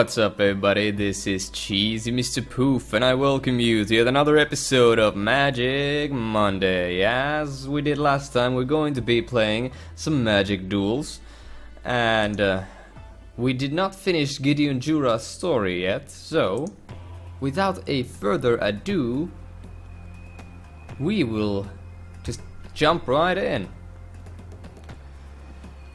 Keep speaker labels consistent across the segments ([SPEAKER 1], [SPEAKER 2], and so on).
[SPEAKER 1] What's up everybody, this is Cheesy Mr. Poof and I welcome you to yet another episode of Magic Monday. As we did last time, we're going to be playing some Magic Duels. And we did not finish Gideon Jura's story yet, so without a further ado, we will just jump right in.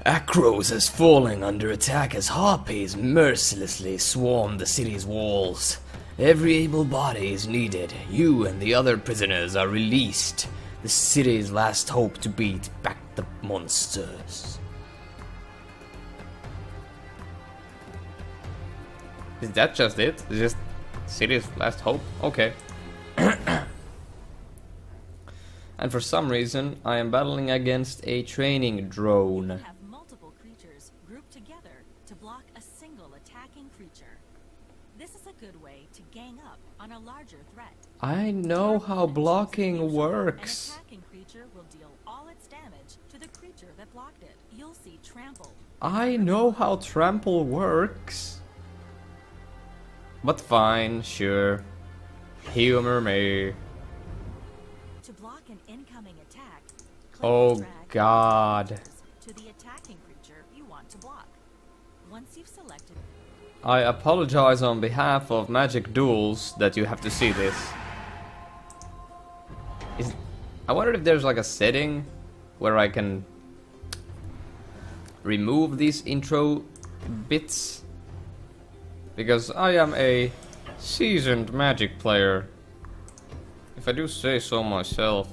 [SPEAKER 1] Akros is falling under attack as harpies mercilessly swarm the city's walls. Every able body is needed. You and the other prisoners are released. The city's last hope to beat back the monsters. Is that just it? Is just city's last hope? Okay. And for some reason, I am battling against a training drone.
[SPEAKER 2] To block a single attacking creature. This is a good way to gang up on a larger threat.
[SPEAKER 1] I know how blocking works.
[SPEAKER 2] An attacking creature will deal all its damage to the creature that blocked it. You'll see trample.
[SPEAKER 1] I know how trample works. But fine, sure. Humor me.
[SPEAKER 2] To block an incoming attack,
[SPEAKER 1] Oh God.
[SPEAKER 2] to the attacking creature you want to block. Once you've selected,
[SPEAKER 1] I apologize on behalf of Magic Duels that you have to see this. I wonder if there's like a setting where I can remove these intro bits, because I am a seasoned Magic player, if I do say so myself,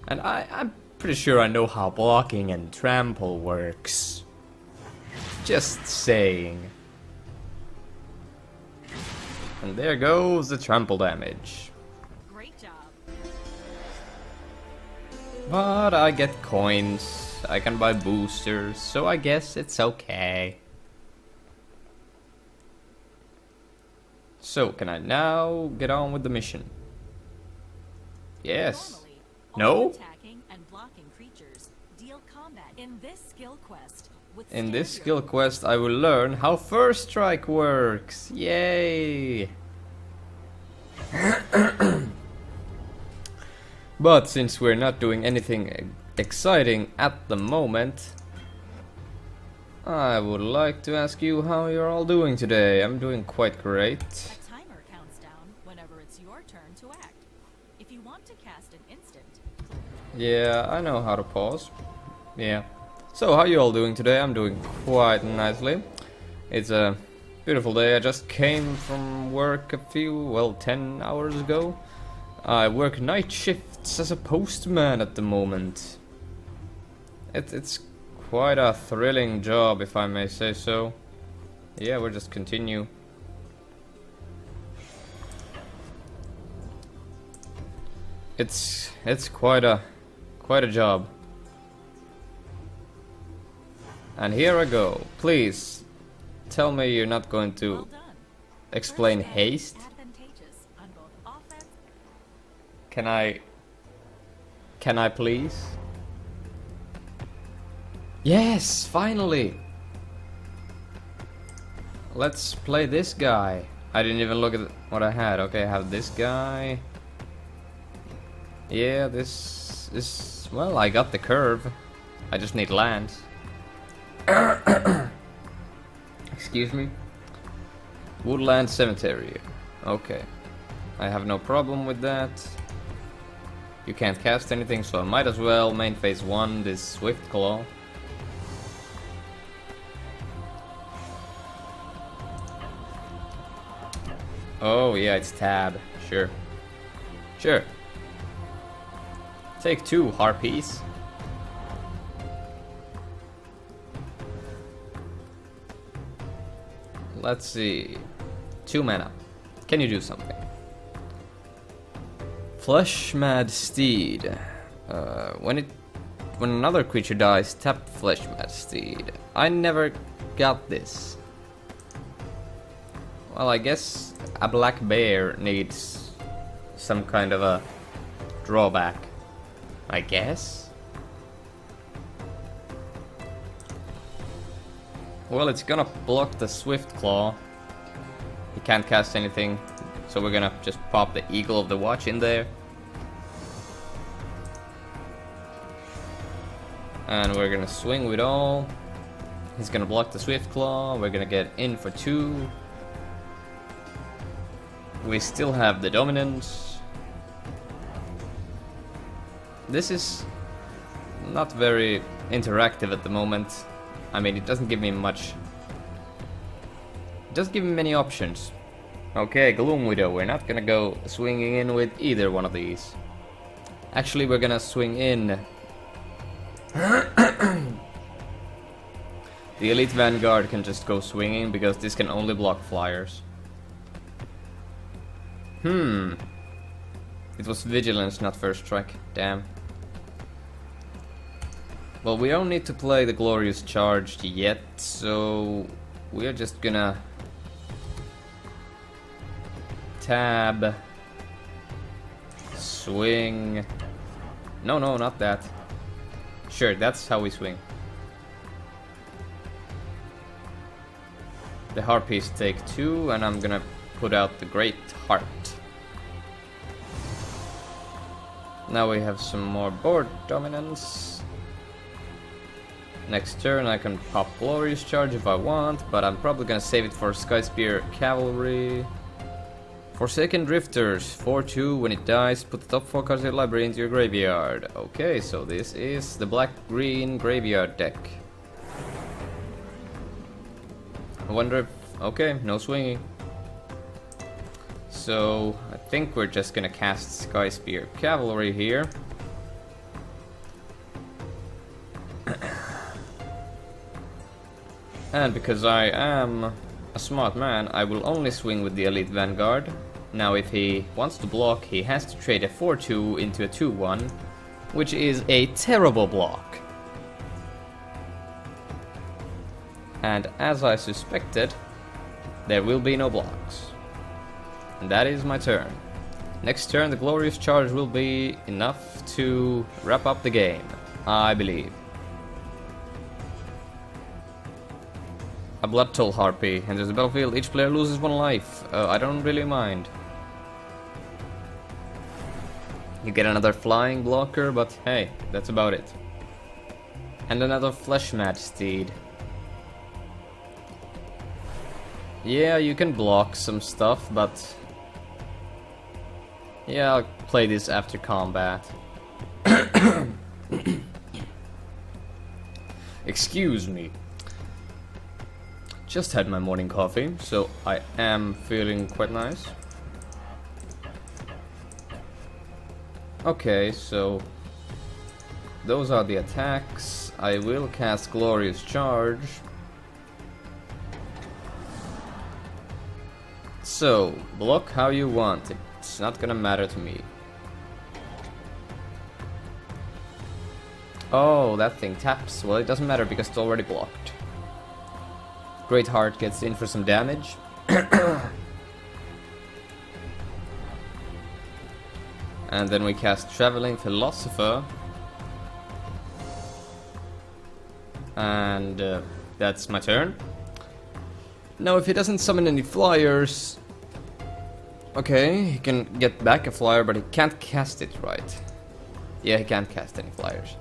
[SPEAKER 1] and I'm pretty sure I know how blocking and trample works. Just saying. And there goes the trample damage.
[SPEAKER 2] great job.
[SPEAKER 1] But I get coins, I can buy boosters, so I guess it's okay. So, can I now get on with the mission? Yes.
[SPEAKER 2] Normally, all
[SPEAKER 1] No?
[SPEAKER 2] attacking and blocking creatures deal combat in this skill quest.
[SPEAKER 1] In this skill quest I will learn how First Strike works. Yay! But since we're not doing anything exciting at the moment, I would like to ask you how you're all doing today. I'm doing quite great.
[SPEAKER 2] A timer counts down whenever it's your turn to act. If you want to cast an instant.
[SPEAKER 1] Yeah, I know how to pause. Yeah. So, how you all doing today? I'm doing quite nicely. It's a beautiful day. I just came from work 10 hours ago. I work night shifts as a postman at the moment. It's quite a thrilling job, if I may say so. Yeah, we'll just continue. It's quite a job. And here I go. Please tell me you're not going to
[SPEAKER 2] Well done.
[SPEAKER 1] explain
[SPEAKER 2] First
[SPEAKER 1] haste.
[SPEAKER 2] advantageous on both offense.
[SPEAKER 1] Can I please? Yes, finally. Let's play this guy. I didn't even look at what I had. Okay, I have this guy. Yeah, this is, well, I got the curve. I just need lands. Excuse me. Woodland Cemetery. Okay. I have no problem with that. You can't cast anything, so I might as well main phase 1 this Swift Claw. Oh yeah, it's tab. Sure. Sure. Take 2 harpies. Let's see. 2 mana. Can you do something? Flesh Mad Steed. When another creature dies, tap Flesh Mad Steed. I never got this. Well, I guess a black bear needs some kind of a drawback. I guess. Well, it's gonna block the Swift Claw. He can't cast anything, so we're gonna just pop the Eagle of the Watch in there. And we're gonna swing with all. He's gonna block the Swift Claw. We're gonna get in for 2. We still have the Dominance. This is not very interactive at the moment. I mean, it doesn't give me much. It doesn't give me many options. Okay, Gloom Widow. We're not gonna go swinging in with either one of these. Actually, we're gonna swing in. The Elite Vanguard can just go swinging because this can only block flyers. It was Vigilance, not First Strike. Damn. Well, we don't need to play the Glorious Charge yet, so we're just gonna tab, swing. No, not that. Sure, that's how we swing. The Harpies take 2, and I'm gonna put out the Great Heart. Now we have some more board dominance. Next turn I can pop Glorious Charge if I want, but I'm probably gonna save it for Sky Spear Cavalry. Forsaken Drifters, 4/2, when it dies, put the top 4 cards of your library into your graveyard. Okay, so this is the black-green graveyard deck. I wonder if... okay, no swinging. So, I think we're just gonna cast Sky Spear Cavalry here. And because I am a smart man, I will only swing with the Elite Vanguard. Now if he wants to block, he has to trade a 4/2 into a 2/1, which is a terrible block. And as I suspected, there will be no blocks. And that is my turn. Next turn the Glorious Charge will be enough to wrap up the game, I believe. A Blood Toll Harpy enters the battlefield, each player loses 1 life. I don't really mind. You get another flying blocker, but hey, that's about it. And another Flesh Mad Steed. Yeah, you can block some stuff, but... yeah, I'll play this after combat. Excuse me. Just had my morning coffee, so I am feeling quite nice. Okay, so those are the attacks. I will cast Glorious Charge. So, block how you want. It's not gonna matter to me. Oh, that thing taps. Well, it doesn't matter because it's already blocked. Great Heart gets in for some damage. And then we cast Traveling Philosopher. And that's my turn. Now if he doesn't summon any flyers... okay, he can get back a flyer, but he can't cast it, right? Yeah, he can't cast any flyers.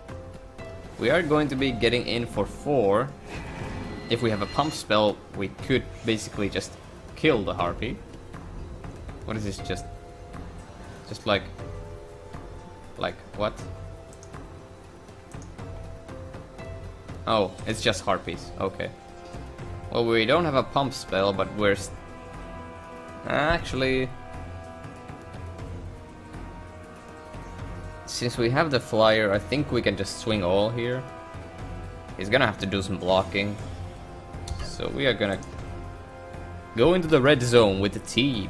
[SPEAKER 1] We are going to be getting in for 4. If we have a pump spell, we could basically just kill the Harpy. What is this? Just like what? Oh, it's just Harpies. Okay. Well, we don't have a pump spell, but we're actually, since we have the flyer, I think we can just swing all here. He's gonna have to do some blocking. So we are gonna go into the red zone with the team.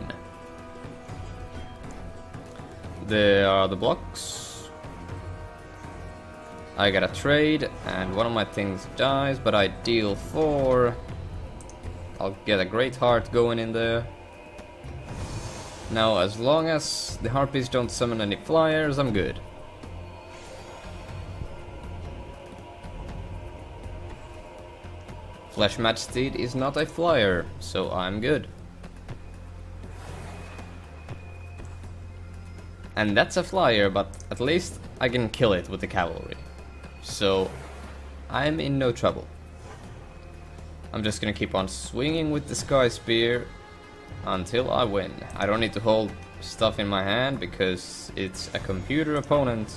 [SPEAKER 1] There are the blocks. I got a trade, and one of my things dies, but I deal 4. I'll get a Great Heart going in there. Now, as long as the Harpies don't summon any flyers, I'm good. Flesh Match Steed is not a flyer, so I'm good. And that's a flyer, but at least I can kill it with the cavalry. So I'm in no trouble. I'm just gonna keep on swinging with the Sky Spear until I win. I don't need to hold stuff in my hand because it's a computer opponent.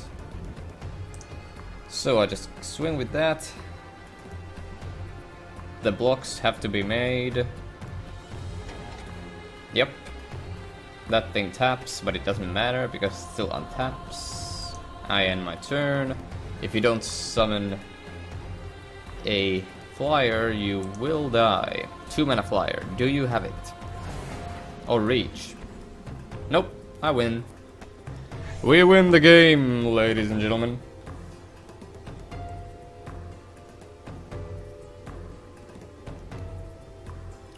[SPEAKER 1] So I just swing with that. The blocks have to be made. Yep. That thing taps, but it doesn't matter because it still untaps. I end my turn. If you don't summon a flyer, you will die. 2-mana flyer. Do you have it? Or reach? Nope. I win. We win the game, ladies and gentlemen.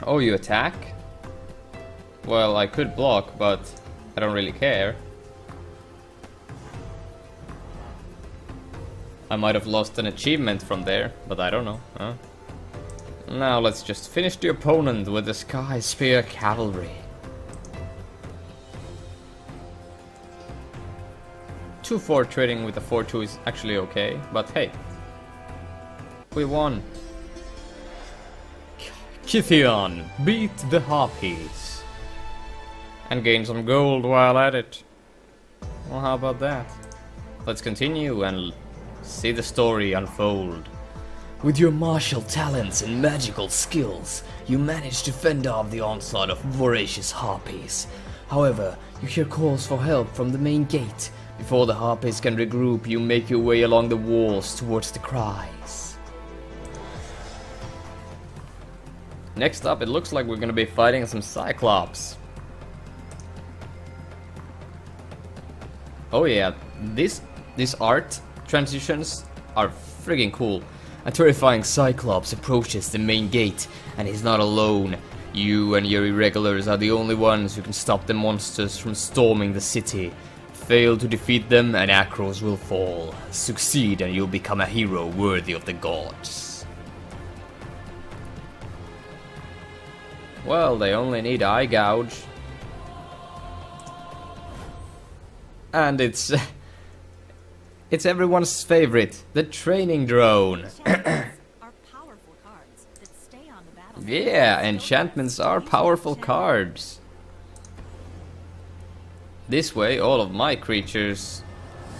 [SPEAKER 1] Oh, you attack? Well, I could block, but I don't really care. I might have lost an achievement from there, but I don't know. Huh? Now let's just finish the opponent with the Sky Spear Cavalry. 2-4 trading with a 4-2 is actually okay, but hey. We won. Gideon beat the Harpies. And gain some gold while at it. Well, how about that? Let's continue and see the story unfold. With your martial talents and magical skills, you manage to fend off the onslaught of voracious Harpies. However, you hear calls for help from the main gate. Before the Harpies can regroup, you make your way along the walls towards the cries. Next up, it looks like we're gonna be fighting some Cyclops. Oh yeah, these art transitions are friggin' cool. A terrifying Cyclops approaches the main gate, and he's not alone. You and your irregulars are the only ones who can stop the monsters from storming the city. Fail to defeat them, and Akros will fall. Succeed, and you'll become a hero worthy of the gods. Well, they only need Eye Gouge. And it's everyone's favorite, the training drone. Yeah, enchantments are powerful cards. This way, all of my creatures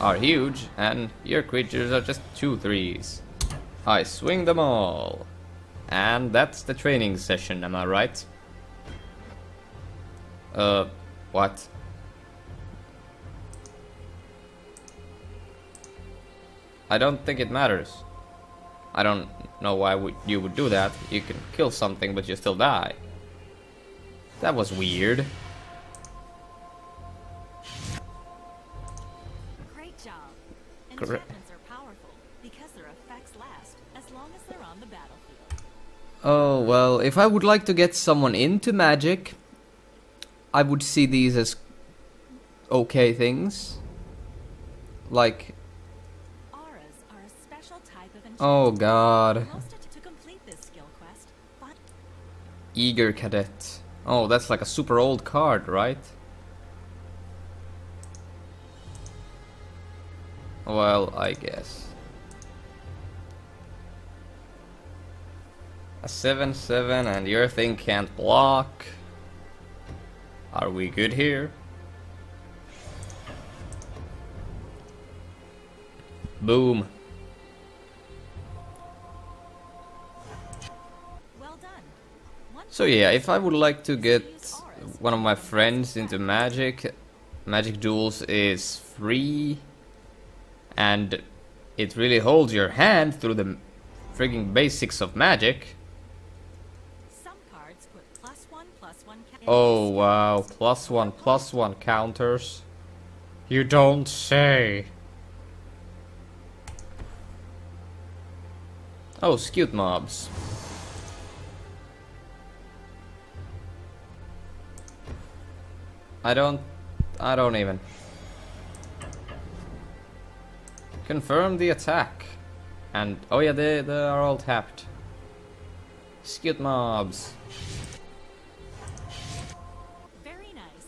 [SPEAKER 1] are huge, and your creatures are just 2/3s. I swing them all. And that's the training session, am I right? What? I don't think it matters. I don't know why you would do that. You can kill something, but you still die. That was weird.
[SPEAKER 2] Great job. Enchantments are powerful because their effects last as long as they're on the battlefield.
[SPEAKER 1] Oh, well, if I would like to get someone into Magic, I would see these as okay things. Like... Oh god. Eager Cadet. Oh, that's like a super old card, right? Well, I guess. A 7/7 and your thing can't block. Are we good here? Boom. So yeah, if I would like to get one of my friends into Magic, Magic Duels is free, and it really holds your hand through the frigging basics of Magic.
[SPEAKER 2] Some cards put +1/+1
[SPEAKER 1] Oh wow, +1/+1 counters. You don't say. Oh, Skewed Mobs. I don't even. Confirm the attack. And, oh yeah, they are all tapped. Skewed mobs.
[SPEAKER 2] Very nice.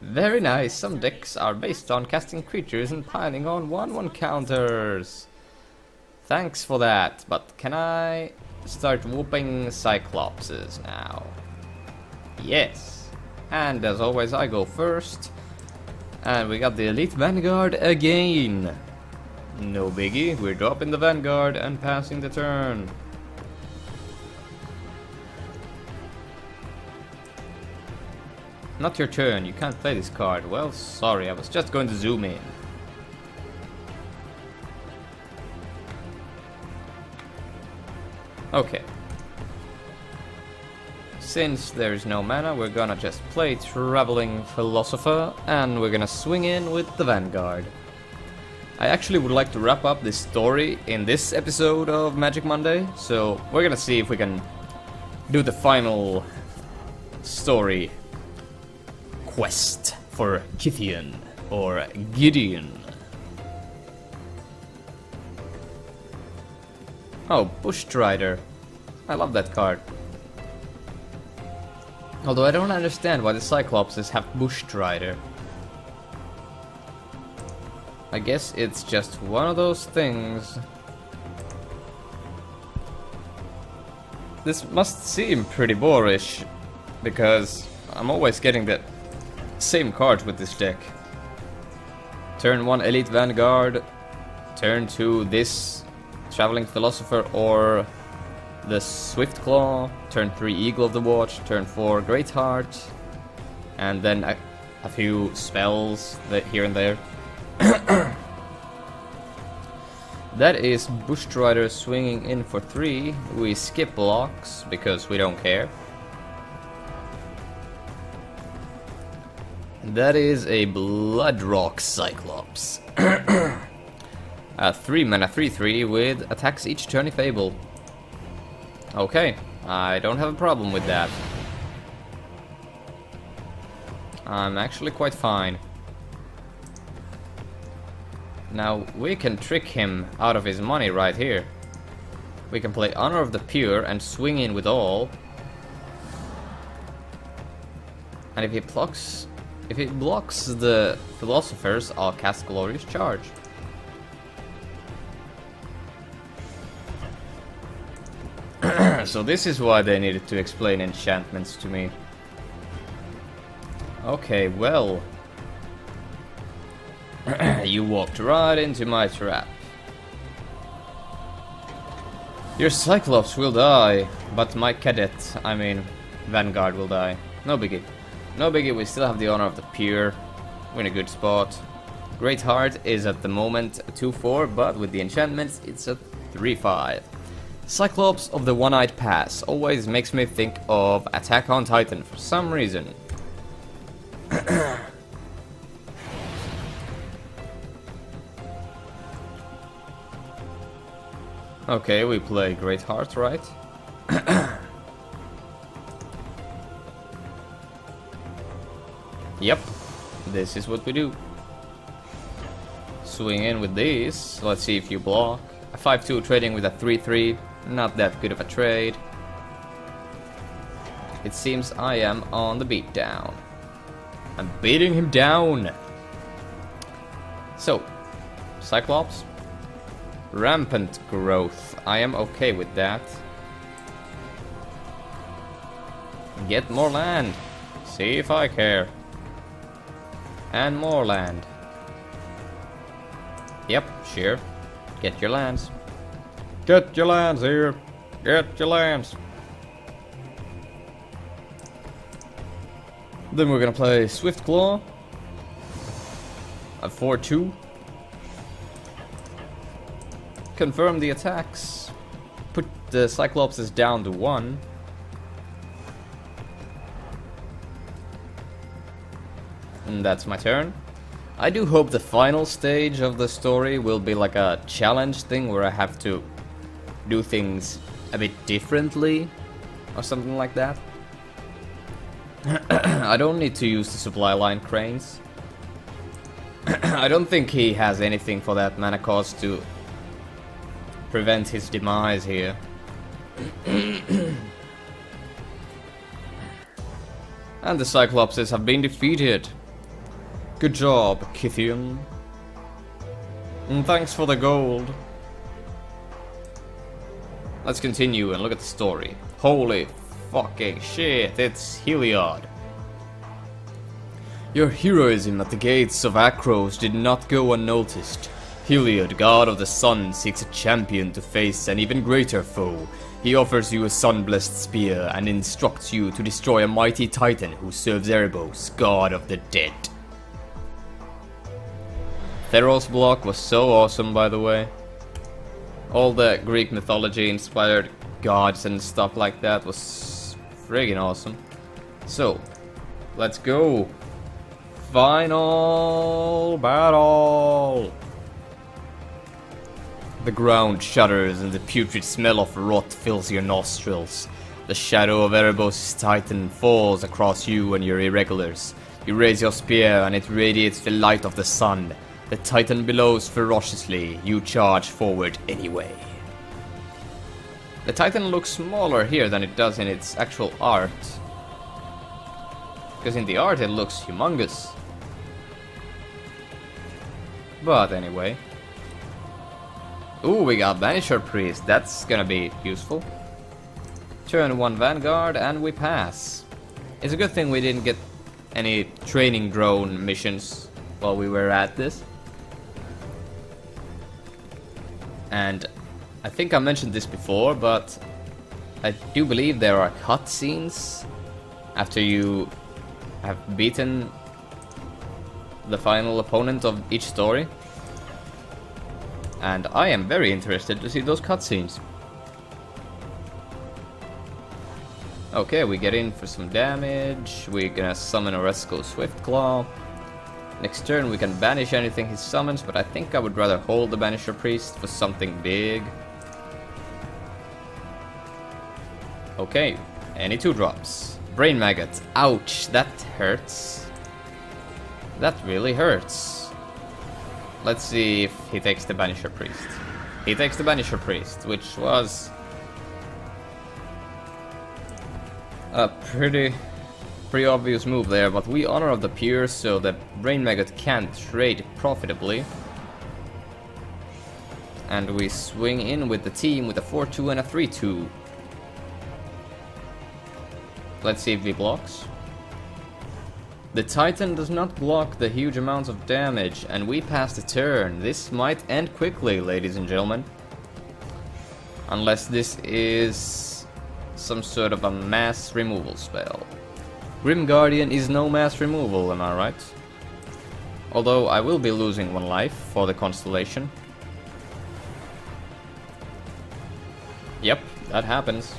[SPEAKER 1] Very nice. Some decks are based on casting creatures and piling on 1/1 counters. Thanks for that. But can I start whooping Cyclopses now? Yes. And as always, I go first. And we got the Elite Vanguard again. No biggie. We're dropping the Vanguard and passing the turn. Not your turn, you can't play this card. Well, sorry, I was just going to zoom in. Okay. Since there is no mana, we're gonna just play Traveling Philosopher, and we're gonna swing in with the Vanguard. I actually would like to wrap up this story in this episode of Magic Monday, so we're gonna see if we can do the final story quest for Gideon, or Gideon. Oh, Bush Strider. I love that card. Although I don't understand why the Cyclopses have Bush Strider. I guess it's just one of those things. This must seem pretty boorish, because I'm always getting the same cards with this deck. Turn 1 Elite Vanguard, turn 2 this Traveling Philosopher or the Swift Claw, turn 3 Eagle of the Watch, turn 4 Great Heart, and then a few spells that here and there. That is Bush Strider swinging in for 3. We skip blocks because we don't care. That is a Bloodrock Cyclops. A 3 mana 3/3 with attacks each turn if able. Okay, I don't have a problem with that. I'm actually quite fine. Now we can trick him out of his money right here. We can play Honor of the Pure and swing in with all. And if he blocks the Philosophers, I'll cast Glorious Charge. So this is why they needed to explain enchantments to me. Okay, well. You walked right into my trap. Your Cyclops will die, but my Cadet, I mean Vanguard, will die. No biggie. No biggie, we still have the Honor of the Pure. We're in a good spot. Great Heart is at the moment a 2/4, but with the enchantments it's a 3/5. Cyclops of the One-Eyed Pass always makes me think of Attack on Titan for some reason. Okay, we play Great Heart, right? Yep, this is what we do. Swing in with these. Let's see if you block. A 5/2 trading with a 3/3. Not that good of a trade. It seems I am on the beatdown. I'm beating him down. So, Cyclops. Rampant growth. I am okay with that. Get more land. See if I care. And more land. Yep, sure. Get your lands. Get your lands here. Get your lands. Then we're gonna play Swift Claw. A 4/2. Confirm the attacks. Put the Cyclopses down to 1. And that's my turn. I do hope the final stage of the story will be like a challenge thing where I have to do things a bit differently or something like that. I don't need to use the supply line cranes. I don't think he has anything for that mana cost to prevent his demise here. And the Cyclopses have been defeated. Good job, Gideon. And thanks for the gold. Let's continue and look at the story. Holy fucking shit, it's Heliod. Your heroism at the gates of Akros did not go unnoticed. Heliod, god of the sun, seeks a champion to face an even greater foe. He offers you a sun-blessed spear and instructs you to destroy a mighty titan who serves Erebos, god of the dead. Theros block was so awesome, by the way. All the Greek mythology inspired gods and stuff like that was friggin' awesome. So, let's go. Final battle! The ground shudders and the putrid smell of rot fills your nostrils. The shadow of Erebos' titan falls across you and your irregulars. You raise your spear and it radiates the light of the sun. The titan bellows ferociously. You charge forward anyway. The titan looks smaller here than it does in its actual art. Because in the art it looks humongous. But anyway. Ooh, we got Banisher Priest. That's gonna be useful. Turn 1 Vanguard and we pass. It's a good thing we didn't get any training drone missions while we were at this. And I think I mentioned this before, but I do believe there are cutscenes after you have beaten the final opponent of each story. And I am very interested to see those cutscenes. Okay, we get in for some damage. We're gonna summon Oresco Swiftclaw. Next turn we can banish anything he summons, but I think I would rather hold the Banisher Priest for something big. Okay, any 2-drops. Brain Maggot. Ouch, that hurts. That really hurts. Let's see if he takes the Banisher Priest. He takes the Banisher Priest, which was a pretty obvious move there, but we honor of the pure, so the Brain Maggot can't trade profitably. And we swing in with the team with a 4-2 and a 3-2. Let's see if he blocks. The Titan does not block the huge amounts of damage, and we pass the turn. This might end quickly, ladies and gentlemen. Unless this is some sort of a mass removal spell. Grim Guardian is no mass removal, am I right? Although I will be losing 1 life for the Constellation. Yep, that happens.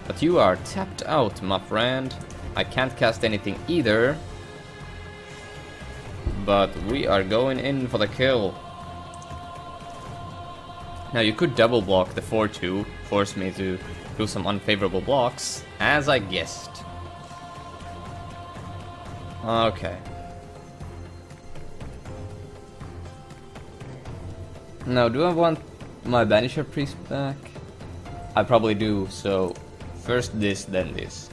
[SPEAKER 1] But you are tapped out, my friend. I can't cast anything either. But we are going in for the kill. Now you could double block the 4-2, force me to do some unfavorable blocks, as I guessed. Okay. Now, do I want my Banisher Priest back? I probably do, so first this, then this.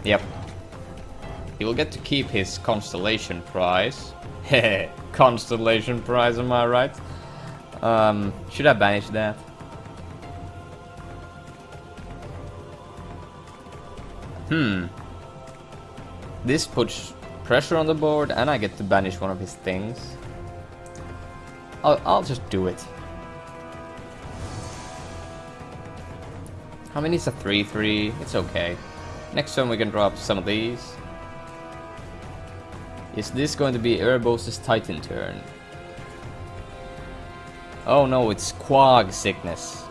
[SPEAKER 1] Yep. He will get to keep his Constellation prize. Heh, Constellation prize, am I right? Should I banish that? This puts pressure on the board and I get to banish one of his things. I'll just do it. How many is a 3-3? It's okay. Next turn we can drop some of these. Is this going to be Erebos' Titan turn? Oh no, it's Quag Sickness.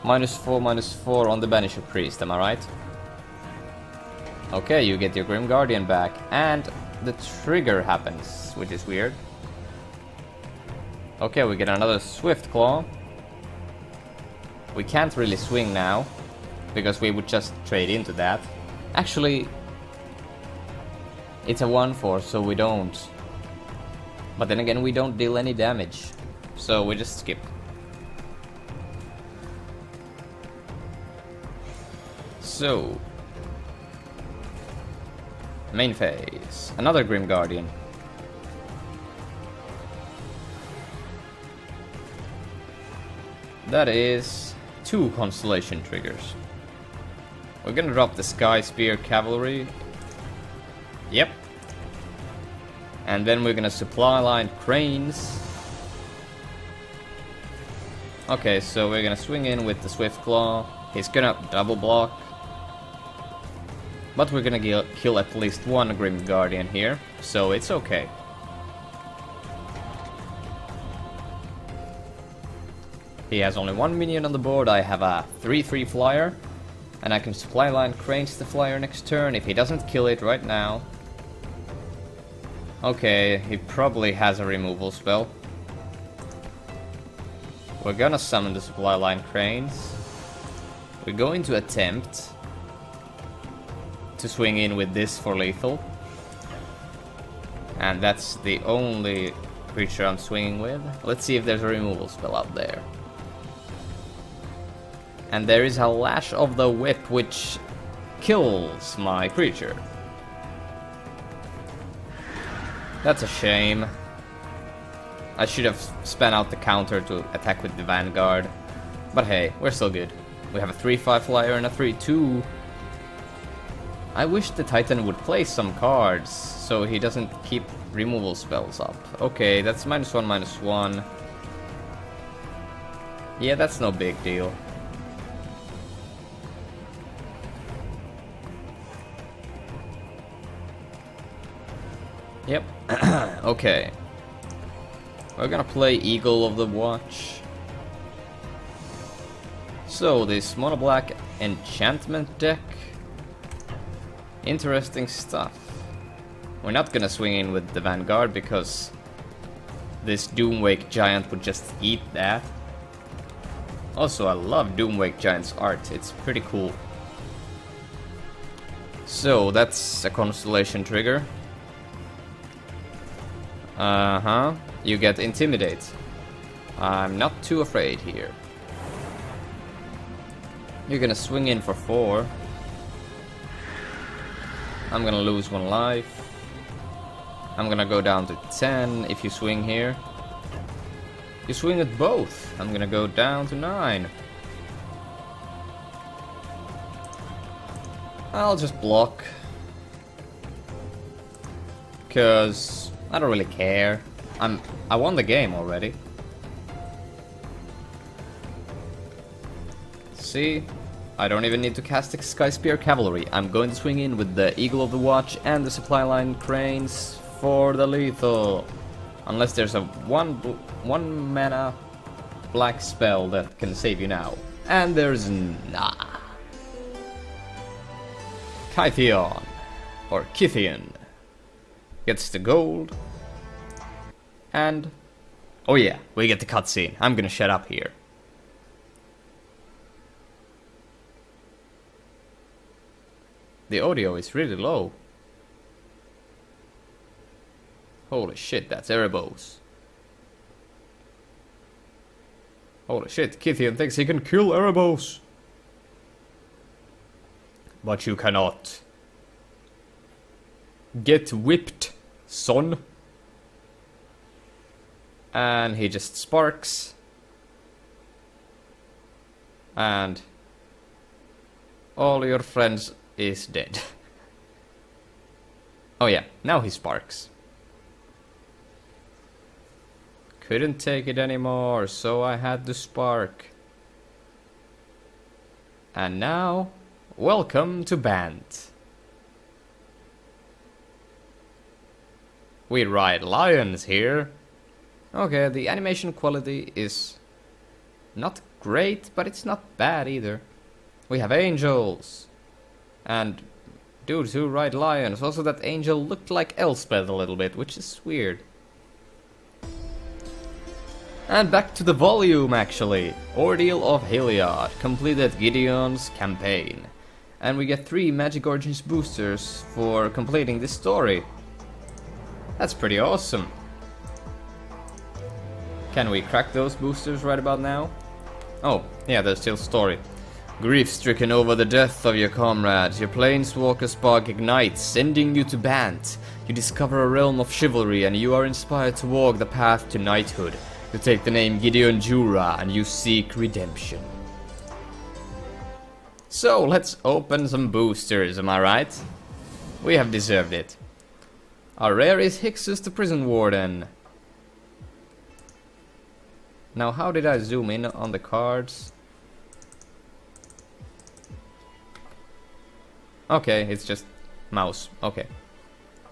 [SPEAKER 1] -4/-4 on the Banisher Priest, am I right? Okay, you get your Grim Guardian back, and the trigger happens, which is weird. Okay, we get another Swiftclaw. We can't really swing now, because we would just trade into that. Actually, it's a 1-4, so we don't. But then again, we don't deal any damage, so we just skip. So, main phase. Another Grim Guardian. That is 2 constellation triggers. We're gonna drop the Sky Spear Cavalry. Yep. And then we're gonna supply line cranes. Okay, so we're gonna swing in with the Swift Claw. He's gonna double block. But we're gonna kill at least 1 Grim Guardian here, so it's okay. He has only 1 minion on the board. I have a 3/3 flyer. And I can supply line cranes the flyer next turn if he doesn't kill it right now. Okay, he probably has a removal spell. We're gonna summon the supply line cranes. We're going to attempt to swing in with this for lethal. And that's the only creature I'm swinging with. Let's see if there's a removal spell out there. And there is a Lash of the Whip, which kills my creature. That's a shame. I should have spent out the counter to attack with the Vanguard. But hey, we're still good. We have a 3/5 flyer and a 3/2. I wish the Titan would play some cards, so he doesn't keep removal spells up. Okay, that's -1/-1. Yeah, that's no big deal. Yep. Okay. We're gonna play Eagle of the Watch. So, this mono black enchantment deck. Interesting stuff. We're not gonna swing in with the Vanguard because this Doomwake Giant would just eat that. Also, I love Doomwake Giant's art. It's pretty cool. So, that's a constellation trigger. You get Intimidate. I'm not too afraid here. You're gonna swing in for 4. I'm gonna lose 1 life. I'm gonna go down to 10 if you swing here. You swing at both. I'm gonna go down to 9. I'll just block. Cause I don't really care. I won the game already. See? I don't even need to cast the Sky Spear Cavalry. I'm going to swing in with the Eagle of the Watch and the supply line cranes for the lethal. Unless there's a one mana black spell that can save you now. And there's nah. Kytheon, or Kithian, gets the gold. And, oh yeah, we get the cutscene. I'm gonna shut up here. The audio is really low. Holy shit, that's Erebos. Holy shit, Kithian thinks he can kill Erebos. But you cannot. Get whipped, son. And he just sparks. And all your friends is dead. Oh yeah, now he sparks. Couldn't take it anymore, so I had to spark. And now, welcome to Bant. We ride lions here. Okay, the animation quality is not great, but it's not bad either. We have angels. And dudes who ride lions. Also, that angel looked like Elspeth a little bit, which is weird. And back to the volume, actually. Ordeal of Heliod completed Gideon's campaign. And we get 3 Magic Origins boosters for completing this story. That's pretty awesome. Can we crack those boosters right about now? Oh, yeah, there's still story. Grief-stricken over the death of your comrades, your planeswalker spark ignites, sending you to Bant. You discover a realm of chivalry and you are inspired to walk the path to knighthood. You take the name Gideon Jura and you seek redemption. So, let's open some boosters, am I right? We have deserved it. Our rare is Hixus the Prison Warden. Now, how did I zoom in on the cards? Okay, it's just mouse. Okay.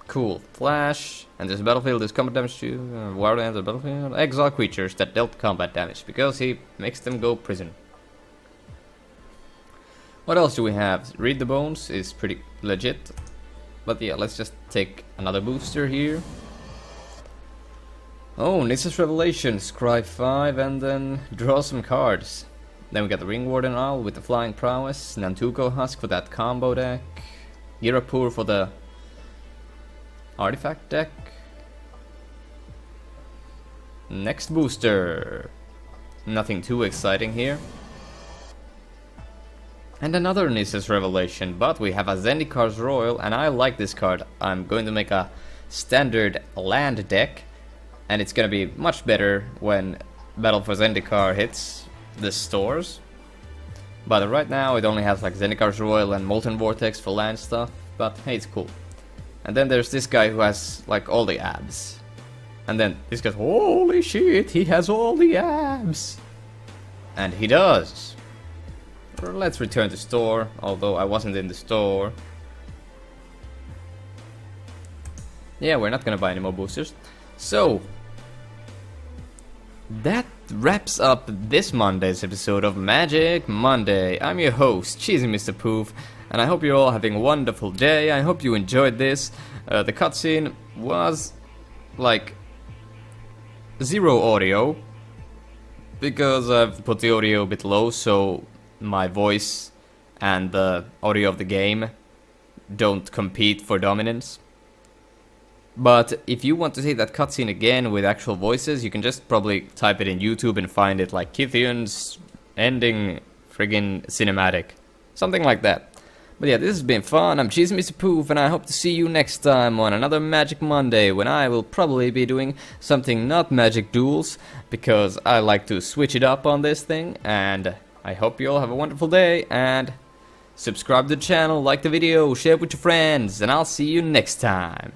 [SPEAKER 1] Cool. Flash. And this battlefield is combat damage to warden ends the battlefield. Exile creatures that dealt combat damage because he makes them go prison. What else do we have? Read the Bones is pretty legit. But yeah, let's just take another booster here. Oh, Nissa's Revelation. Scry 5 and then draw some cards. Then we got the Ring Warden Owl with the Flying Prowess, Nantuko Husk for that combo deck, Girapur for the Artifact deck. Next booster. Nothing too exciting here. And another Nissa's Revelation, but we have a Zendikar's Royal, and I like this card. I'm going to make a standard land deck, and it's gonna be much better when Battle for Zendikar hits the stores. But right now it only has like Zendikar's Royal and Molten Vortex for land stuff, but hey, it's cool. And then there's this guy who has like all the abs. And then this guy's, holy shit, he has all the abs! And he does. Let's return to store, although I wasn't in the store. Yeah, we're not gonna buy any more boosters. So, that wraps up this Monday's episode of Magic Monday. I'm your host, Cheesy Mr. Poof, and I hope you're all having a wonderful day. I hope you enjoyed this. The cutscene was like 0 audio because I've put the audio a bit low so my voice and the audio of the game don't compete for dominance. But if you want to see that cutscene again with actual voices, you can just probably type it in YouTube and find it like Gideon's ending friggin' cinematic. Something like that. But yeah, this has been fun. I'm Cheesy Mr. Poof, and I hope to see you next time on another Magic Monday, when I will probably be doing something not Magic Duels, because I like to switch it up on this thing, and I hope you all have a wonderful day, and subscribe to the channel, like the video, share it with your friends, and I'll see you next time.